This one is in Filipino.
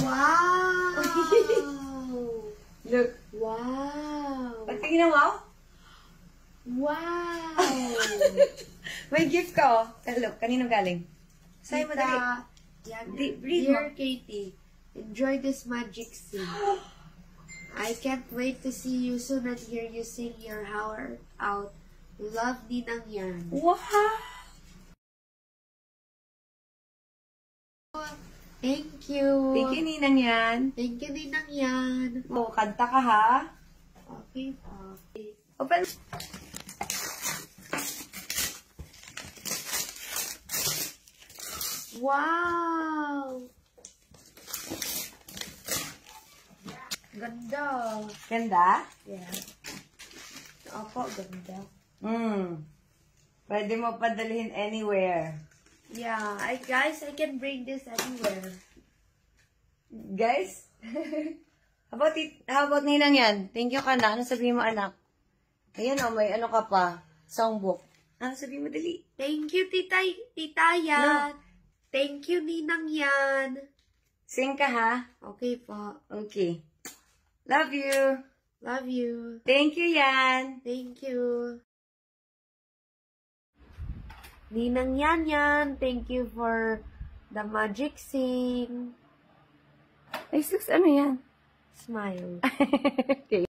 Wow! Look. Wow! Pagtingin mo? Wow! May gift ka, oh. Look, kanino galing? Sa'yo mo dali. Read mo. Dear Katie, enjoy this magic scene. I can't wait to see you soon and hear you sing your heart out. Love, Ninang Yan. Wow! Thank you. Thank you, Ninang Yan. Thank you, Ninang Yan. Oh, kanta ka, ha? Okay. Open. Wow! Ganda. Ganda? Yeah. Opo, ganda. Pwede mo padalhin anywhere. Yeah, guys, I can bring this anywhere. Guys? How about Ninang Yan? Thank you ka na. Ano sabihin mo, anak? Ayan, oh, may ano ka pa. Songbook. Ano sabihin mo, dali? Thank you, Tita Yan. No. Thank you, Ninang Yan. Sing ka, ha? Okay po. Okay. Love you. Love you. Thank you, Yan. Thank you. Ninang Yan, thank you for the magic sing. Ay, sus, ano yan? Smile. Okay.